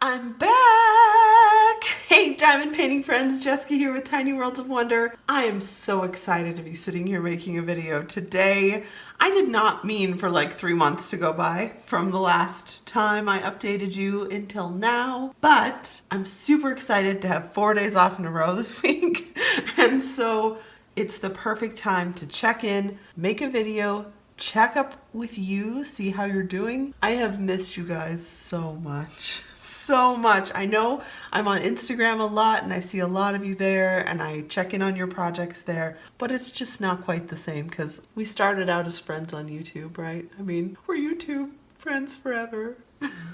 I'm back! Hey, diamond painting friends, Jessica here with Tiny Worlds of Wonder. I am so excited to be sitting here making a video today. I did not mean for like 3 months to go by from the last time I updated you until now, but I'm super excited to have 4 days off in a row this week. And so it's the perfect time to check in, make a video, check up with you, see how you're doing. I have missed you guys so much. So much. I know I'm on Instagram a lot and I see a lot of you there and I check in on your projects there, but it's just not quite the same because we started out as friends on YouTube, right? I mean, we're YouTube friends forever.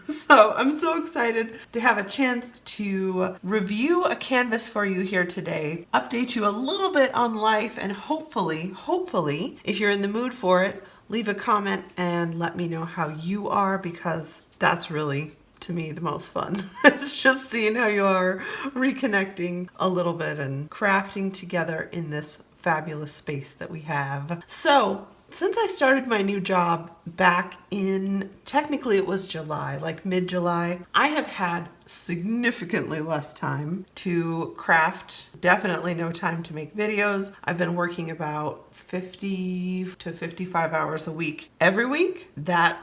So I'm so excited to have a chance to review a canvas for you here today, update you a little bit on life, and hopefully, if you're in the mood for it, leave a comment and let me know how you are, because that's really, to me, the most fun. It's just seeing how you are, reconnecting a little bit and crafting together in this fabulous space that we have. So since I started my new job back in, technically it was July, like mid-July, I have had significantly less time to craft, definitely no time to make videos. I've been working about 50 to 55 hours a week every week. That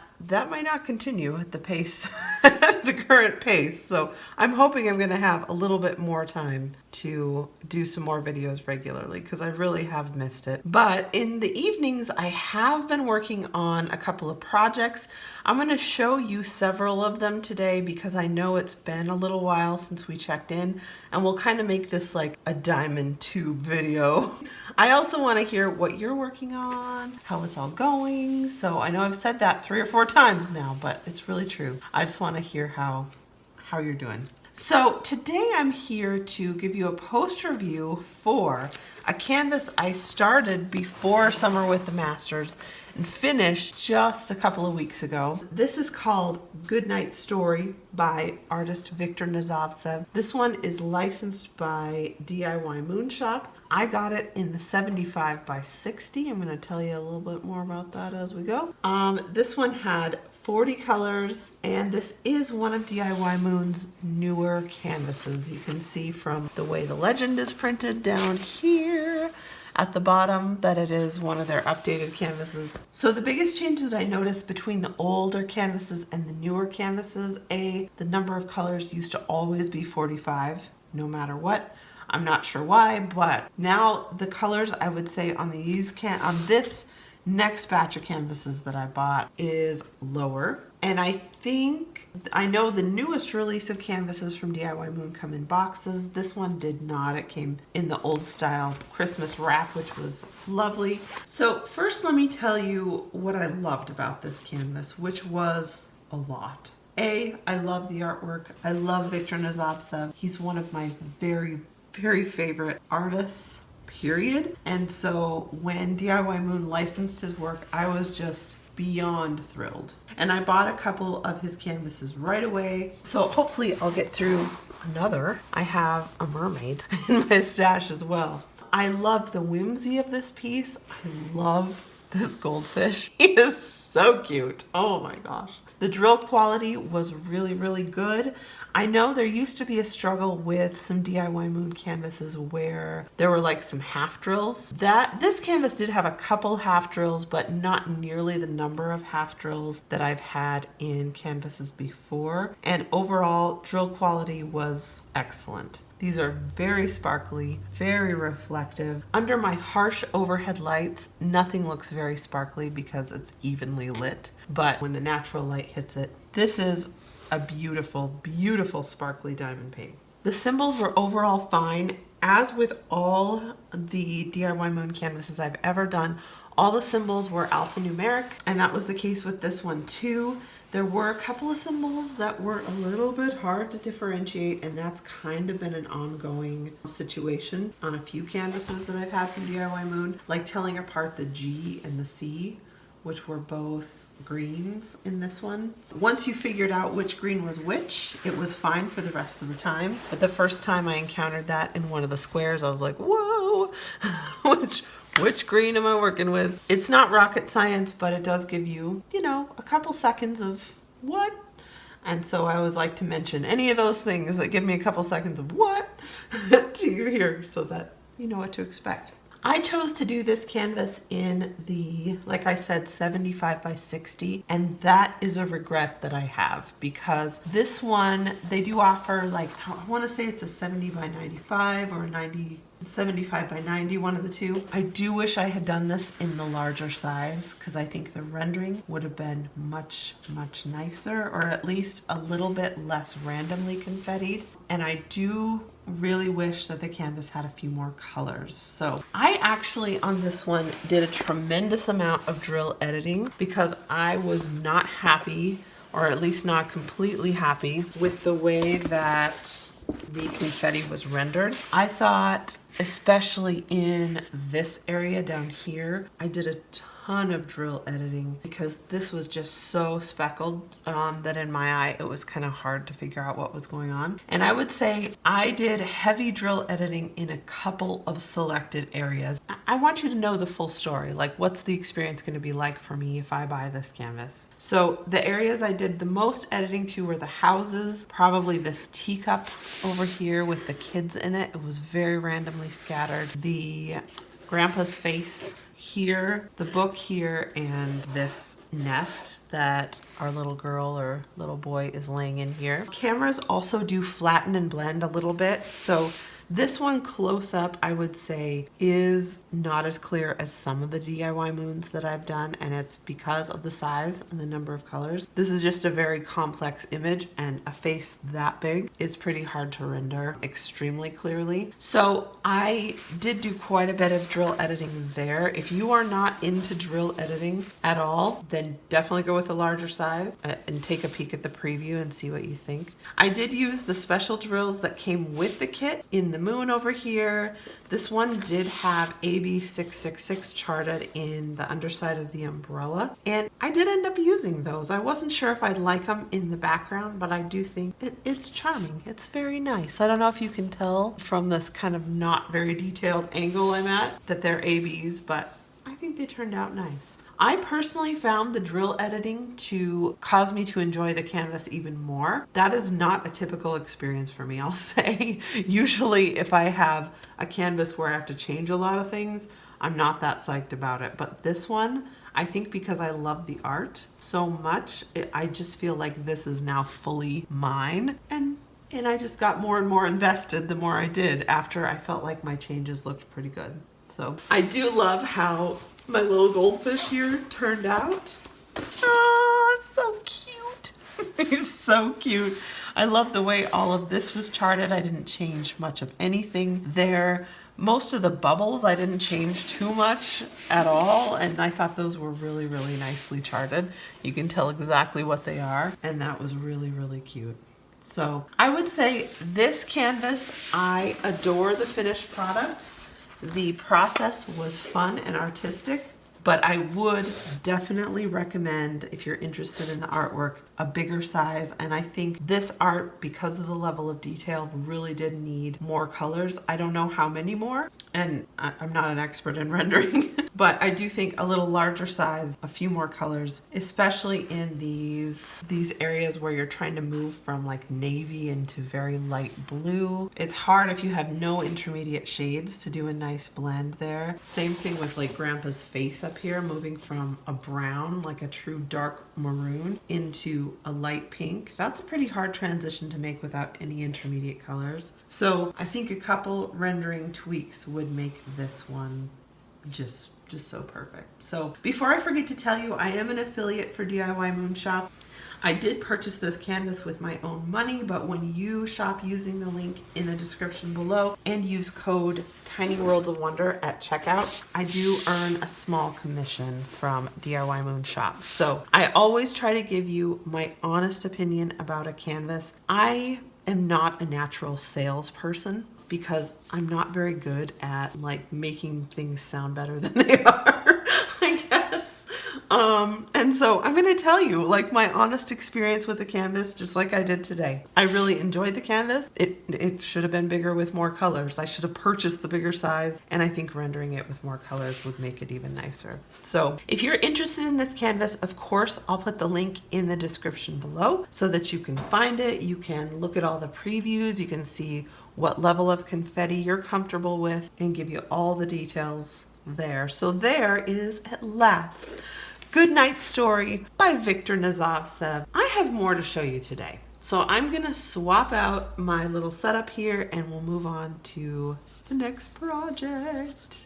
might not continue at the pace, at the current pace. So I'm hoping I'm going to have a little bit more time to do some more videos regularly because I really have missed it. But in the evenings, I have been working on a couple of projects. I'm going to show you several of them today because I know it's been a little while since we checked in, and we'll kind of make this like a diamond tube video. I also want to hear what you're working on, how it's all going. So I know I've said that 3 or 4 times now, but it's really true. I just want to hear how you're doing. So today I'm here to give you a post review for a canvas I started before Summer with the Masters and finished just a couple of weeks ago. This is called Goodnight Story by artist Viktor Nazovtsev. This one is licensed by DIY Moon Shop. I got it in the 75 by 60. I'm going to tell you a little bit more about that as we go. This one had 40 colors, and this is one of DIY Moon's newer canvases. You can see from the way the legend is printed down here at the bottom that it is one of their updated canvases. So the biggest change that I noticed between the older canvases and the newer canvases, the number of colors used to always be 45, no matter what. I'm not sure why, but now the colors, I would say on this next batch of canvases that I bought is lower. And I know the newest release of canvases from DIY Moon come in boxes. This one did not. It came in the old style Christmas wrap, which was lovely. So first, let me tell you what I loved about this canvas, which was a lot. I love the artwork. I love Viktor Nazovtsev. He's one of my very, very favorite artists, period. And so when DIY Moon licensed his work, I was just beyond thrilled. And I bought a couple of his canvases right away. So hopefully I'll get through another. I have a mermaid in my stash as well. I love the whimsy of this piece. I love this goldfish. He is so cute. Oh my gosh. The drill quality was really, really good. I know there used to be a struggle with some DIY Moon canvases where there were like some half drills. This canvas did have a couple half drills, but not nearly the number of half drills that I've had in canvases before. And overall, drill quality was excellent. These are very sparkly, very reflective. Under my harsh overhead lights, nothing looks very sparkly because it's evenly lit. But when the natural light hits it, this is a beautiful, beautiful sparkly diamond paint. The symbols were overall fine. As with all the DIY Moon canvases I've ever done, all the symbols were alphanumeric, and that was the case with this one too. There were a couple of symbols that were a little bit hard to differentiate, and that's kind of been an ongoing situation on a few canvases that I've had from DIY Moon, like telling apart the G and the C, which were both greens in this one. Once you figured out which green was which, it was fine for the rest of the time. But the first time I encountered that in one of the squares, I was like, whoa, which green am I working with? It's not rocket science, but it does give you, a couple seconds of what? And so I always like to mention any of those things that give me a couple seconds of what to you here so that you know what to expect. I chose to do this canvas in the, like I said, 75 by 60, and that is a regret that I have because this one, they do offer like, I want to say it's a 70 by 95 or a 75 by 90, one of the two. I do wish I had done this in the larger size because I think the rendering would have been much, much nicer, or at least a little bit less randomly confettied. And I do really wish that the canvas had a few more colors. So I actually on this one did a tremendous amount of drill editing because I was not happy, or at least not completely happy, with the way that the confetti was rendered. I thought, especially in this area down here, I did a ton of drill editing because this was just so speckled that in my eye it was kind of hard to figure out what was going on. And I would say I did heavy drill editing in a couple of selected areas. I want you to know the full story, like what's the experience going to be like for me if I buy this canvas. So the areas I did the most editing to were the houses, probably this teacup over here with the kids in it. It was very randomly scattered. The grandpa's face here, the book here, and this nest that our little girl or little boy is laying in here. Cameras also do flatten and blend a little bit, so this one close up, I would say, is not as clear as some of the DIY moons that I've done, and it's because of the size and the number of colors. This is just a very complex image, and a face that big is pretty hard to render extremely clearly. So I did do quite a bit of drill editing there. If you are not into drill editing at all, then definitely go with a larger size and take a peek at the preview and see what you think. I did use the special drills that came with the kit in the moon over here. This one did have AB666 charted in the underside of the umbrella, and I did end up using those. I wasn't sure if I'd like them in the background, but I do think it's charming. It's very nice. I don't know if you can tell from this kind of not very detailed angle I'm at that they're ABs, but I think they turned out nice. I personally found the drill editing to cause me to enjoy the canvas even more. That is not a typical experience for me, I'll say. Usually if I have a canvas where I have to change a lot of things, I'm not that psyched about it. But this one, I think because I love the art so much, I just feel like this is now fully mine. And I just got more and more invested the more I did after I felt like my changes looked pretty good. So I do love how my little goldfish here turned out. Oh, it's so cute. He's so cute. I love the way all of this was charted. I didn't change much of anything there. Most of the bubbles I didn't change too much at all, and I thought those were really, really nicely charted. You can tell exactly what they are, and that was really, really cute. So I would say this canvas, I adore the finished product. The process was fun and artistic, but I would definitely recommend, if you're interested in the artwork, a bigger size. And I think this art, because of the level of detail, really did need more colors. I don't know how many more, and I'm not an expert in rendering, but I do think a little larger size, a few more colors, especially in these areas where you're trying to move from like navy into very light blue. It's hard if you have no intermediate shades to do a nice blend there. Same thing with like Grandpa's face up here, moving from a brown, like a true dark maroon, into a light pink. That's a pretty hard transition to make without any intermediate colors. So I think a couple rendering tweaks would make this one just so perfect. So before I forget to tell you, I am an affiliate for DIY Moon Shop. I did purchase this canvas with my own money, but when you shop using the link in the description below and use code Tiny Worlds of Wonder at checkout, I do earn a small commission from DIY Moon Shop. So I always try to give you my honest opinion about a canvas. I am not a natural salesperson because I'm not very good at like making things sound better than they are, I guess. And so I'm going to tell you like my honest experience with the canvas, just like I did today. I really enjoyed the canvas. It should have been bigger with more colors. I should have purchased the bigger size, and I think rendering it with more colors would make it even nicer. So if you're interested in this canvas, of course, I'll put the link in the description below so that you can find it. You can look at all the previews. You can see what level of confetti you're comfortable with and give you all the details there. So there is at last Good Night Story by Viktor Nazovtsev. I have more to show you today. So I'm gonna swap out my little setup here and we'll move on to the next project.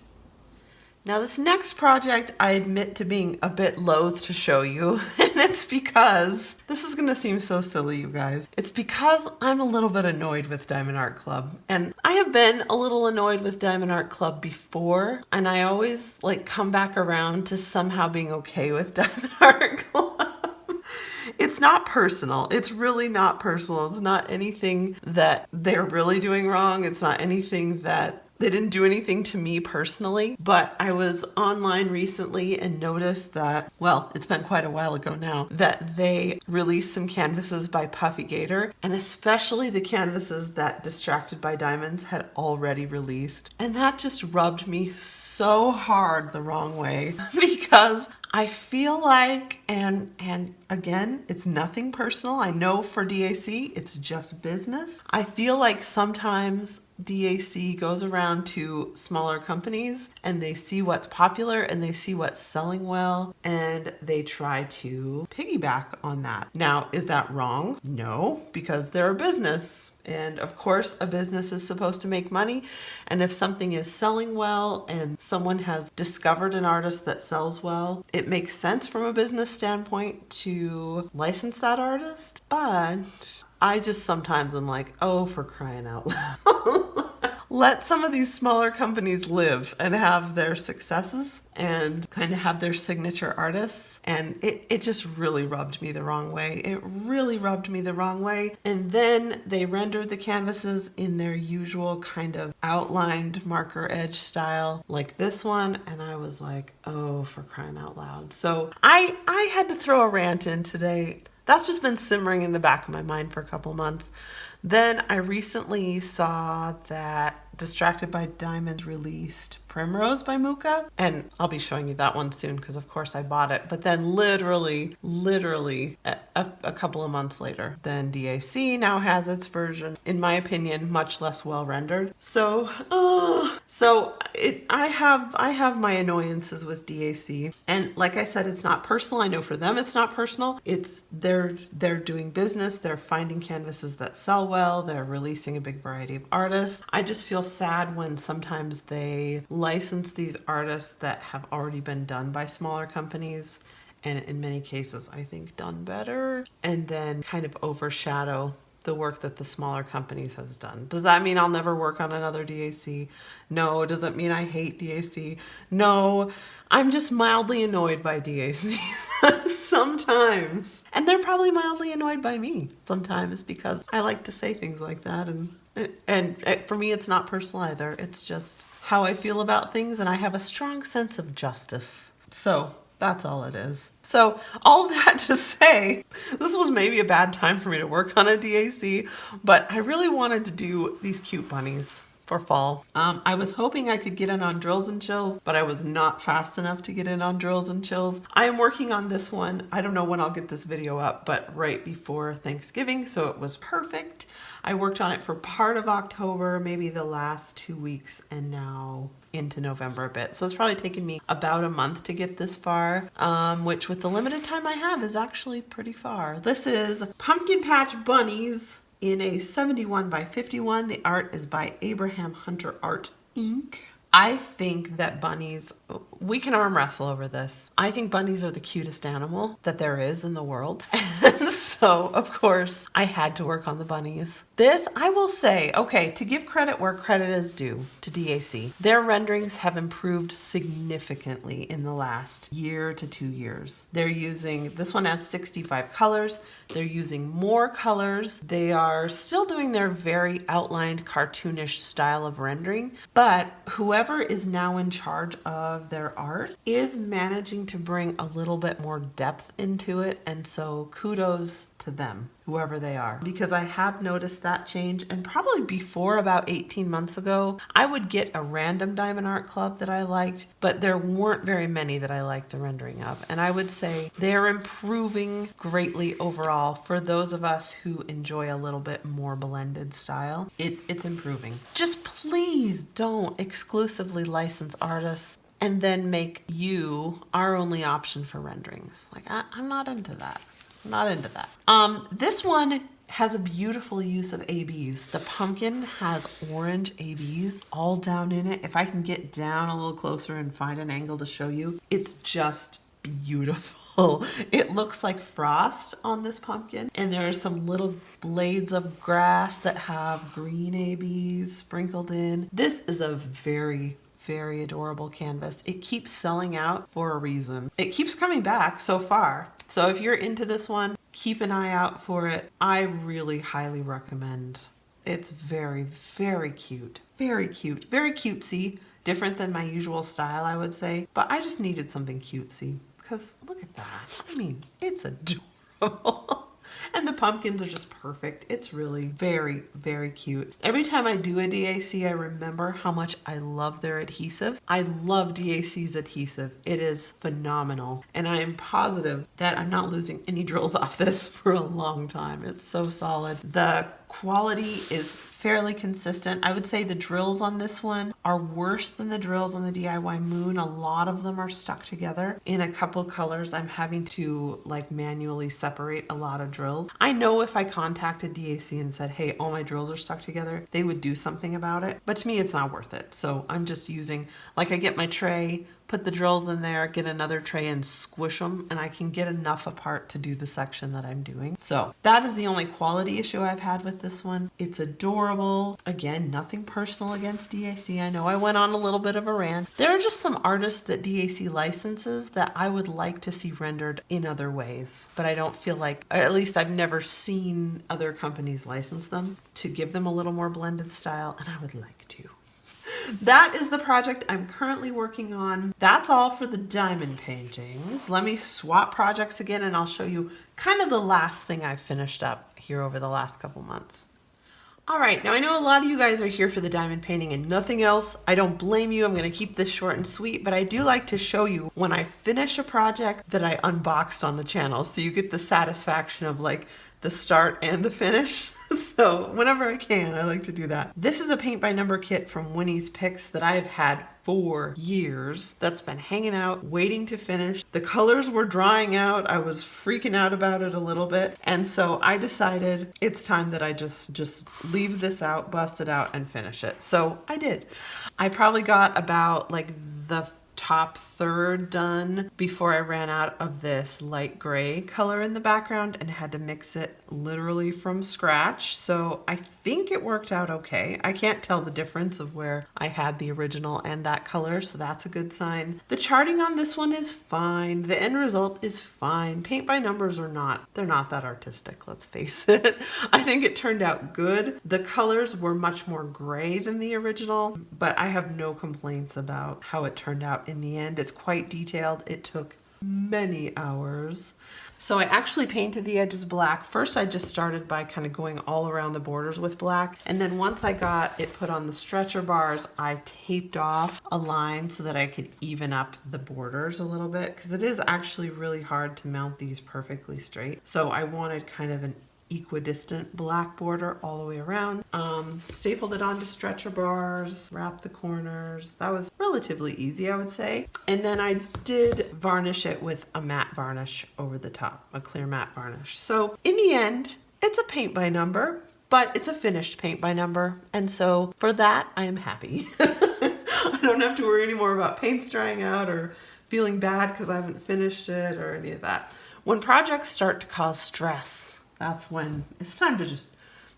Now this next project I admit to being a bit loath to show you, and it's because, this is gonna seem so silly you guys, it's because I'm a little bit annoyed with Diamond Art Club. And I have been a little annoyed with Diamond Art Club before, and I always like come back around to somehow being okay with Diamond Art Club. It's not personal. It's really not personal. It's not anything that they're really doing wrong. It's not anything that they didn't do anything to me personally, but I was online recently and noticed that, well, it's been quite a while ago now, that they released some canvases by Puffy Gator, and especially the canvases that Distracted by Diamonds had already released. And that just rubbed me so hard the wrong way because I feel like, and again, it's nothing personal. I know for DAC, it's just business. I feel like sometimes DAC goes around to smaller companies and they see what's popular and they see what's selling well and they try to piggyback on that. Now, is that wrong? No, because they're a business. And of course, a business is supposed to make money. And if something is selling well and someone has discovered an artist that sells well, it makes sense from a business standpoint to license that artist. But I just sometimes am like, oh, for crying out loud. Let some of these smaller companies live and have their successes and kind of have their signature artists. And it just really rubbed me the wrong way. It really rubbed me the wrong way. And then they rendered the canvases in their usual kind of outlined marker edge style like this one. And I was like, oh, for crying out loud. So I had to throw a rant in today. That's just been simmering in the back of my mind for a couple months. Then I recently saw that Distracted by Diamonds released Primrose by Muka, and I'll be showing you that one soon because of course I bought it. But then literally a couple of months later, then DAC now has its version, in my opinion, much less well rendered. So I have my annoyances with DAC, and like I said, it's not personal. I know for them it's not personal. It's they're doing business. They're finding canvases that sell well. They're releasing a big variety of artists. I just feel sad when sometimes they license these artists that have already been done by smaller companies, and in many cases I think done better, and then kind of overshadow the work that the smaller companies have done. Does that mean I'll never work on another DAC? No. Does it mean I hate DAC? No. I'm just mildly annoyed by DACs sometimes. And they're probably mildly annoyed by me sometimes because I like to say things like that. And for me, it's not personal either. It's just how I feel about things, and I have a strong sense of justice. So that's all it is. So all that to say, this was maybe a bad time for me to work on a DAC, but I really wanted to do these cute bunnies for fall. I was hoping I could get in on Drills and Chills, but I was not fast enough to get in on Drills and Chills. I am working on this one. I don't know when I'll get this video up, but right before Thanksgiving, so it was perfect. I worked on it for part of October, maybe the last 2 weeks, and now into November a bit. So it's probably taken me about a month to get this far, which with the limited time I have is actually pretty far. This is Pumpkin Patch Bunnies in a 71 by 51. The art is by Abraham Hunter Art Inc. I think that bunnies, we can arm wrestle over this. I think bunnies are the cutest animal that there is in the world. And so, of course, I had to work on the bunnies. This, I will say, okay, to give credit where credit is due to DAC, their renderings have improved significantly in the last year to 2 years. They're using, this one has 65 colors. They're using more colors. They are still doing their very outlined cartoonish style of rendering, but whoever is now in charge of their their art is managing to bring a little bit more depth into it. And so kudos to them, whoever they are, because I have noticed that change. And probably before, about 18 months ago, I would get a random diamond art club that I liked, but there weren't very many that I liked the rendering of. And I would say they're improving greatly overall for those of us who enjoy a little bit more blended style. It's improving. Just please don't exclusively license artists and then make you our only option for renderings. Like, I'm not into that. I'm not into that. This one has a beautiful use of ABs. The pumpkin has orange ABs all down in it. If I can get down a little closer and find an angle to show you, it's just beautiful. It looks like frost on this pumpkin, and there are some little blades of grass that have green ABs sprinkled in. This is a very adorable canvas. It keeps selling out for a reason. It keeps coming back so far. So if you're into this one, keep an eye out for it. I really highly recommend. It's very cute. Very cute. Very cutesy. Different than my usual style, I would say. But I just needed something cutesy. Because look at that. I mean, it's adorable. And the pumpkins are just perfect. It's really very cute. Every time I do a DAC, I remember how much I love their adhesive. I love DAC's adhesive. It is phenomenal. And I am positive that I'm not losing any drills off this for a long time. It's so solid. The quality is fairly consistent. I would say the drills on this one are worse than the drills on the DIY Moon. A lot of them are stuck together in a couple colors. I'm having to like manually separate a lot of drills. I know if I contacted DAC and said, hey, all my drills are stuck together, they would do something about it. But to me, it's not worth it. So I'm just using, like, I get my tray, put the drills in there, get another tray and squish them, and I can get enough apart to do the section that I'm doing. So that is the only quality issue I've had with this one. It's adorable. Again, nothing personal against DAC. I know I went on a little bit of a rant. There are just some artists that DAC licenses that I would like to see rendered in other ways, but I don't feel like, at least I've never seen other companies license them to give them a little more blended style, and I would like to. That is the project I'm currently working on. That's all for the diamond paintings. Let me swap projects again and I'll show you kind of the last thing I've finished up here over the last couple months. All right, now I know a lot of you guys are here for the diamond painting and nothing else. I don't blame you. I'm going to keep this short and sweet, but I do like to show you when I finish a project that I unboxed on the channel, so you get the satisfaction of like the start and the finish. So whenever I can, I like to do that. This is a paint by number kit from Winnie's Picks that I've had for years. That's been hanging out, waiting to finish. The colors were drying out. I was freaking out about it a little bit. And so I decided it's time that I just leave this out, bust it out, and finish it. So I did. I probably got about like the top third done before I ran out of this light gray color in the background and had to mix it literally from scratch. So I think it worked out okay. I can't tell the difference of where I had the original and that color, so that's a good sign. The charting on this one is fine. The end result is fine. Paint by numbers are not, they're not that artistic, let's face it. I think it turned out good. The colors were much more gray than the original, but I have no complaints about how it turned out in the end. It's quite detailed. It took many hours. So I actually painted the edges black. First, I just started by kind of going all around the borders with black. And then once I got it put on the stretcher bars, I taped off a line so that I could even up the borders a little bit, because it is actually really hard to mount these perfectly straight. So I wanted kind of an equidistant black border all the way around. Stapled it onto stretcher bars, wrapped the corners. That was relatively easy, I would say. And then I did varnish it with a matte varnish over the top, a clear matte varnish. So in the end, it's a paint by number, but it's a finished paint by number. And so for that, I am happy. I don't have to worry anymore about paints drying out or feeling bad because I haven't finished it or any of that. When projects start to cause stress, that's when it's time to just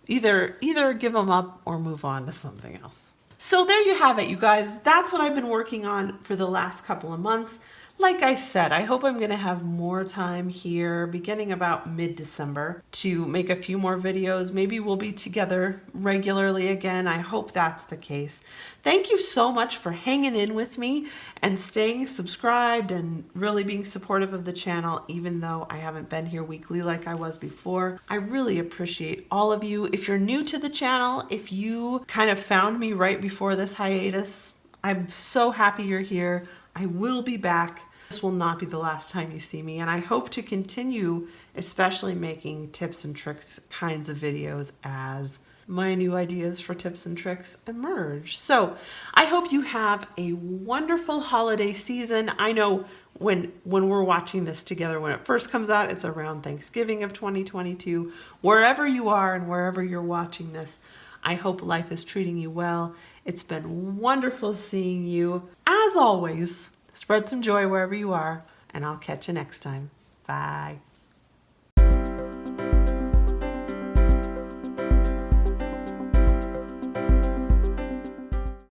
either give them up or move on to something else. So there you have it, you guys. That's what I've been working on for the last couple of months. Like I said, I hope I'm going to have more time here beginning about mid-December to make a few more videos. Maybe we'll be together regularly again. I hope that's the case. Thank you so much for hanging in with me and staying subscribed and really being supportive of the channel, even though I haven't been here weekly like I was before. I really appreciate all of you. If you're new to the channel, if you kind of found me right before this hiatus, I'm so happy you're here. I will be back. This will not be the last time you see me, and I hope to continue, especially making tips and tricks kinds of videos as my new ideas for tips and tricks emerge. So I hope you have a wonderful holiday season. I know when we're watching this together, when it first comes out, it's around Thanksgiving of 2022. Wherever you are and wherever you're watching this, I hope life is treating you well. It's been wonderful seeing you. As always, spread some joy wherever you are, and I'll catch you next time. Bye.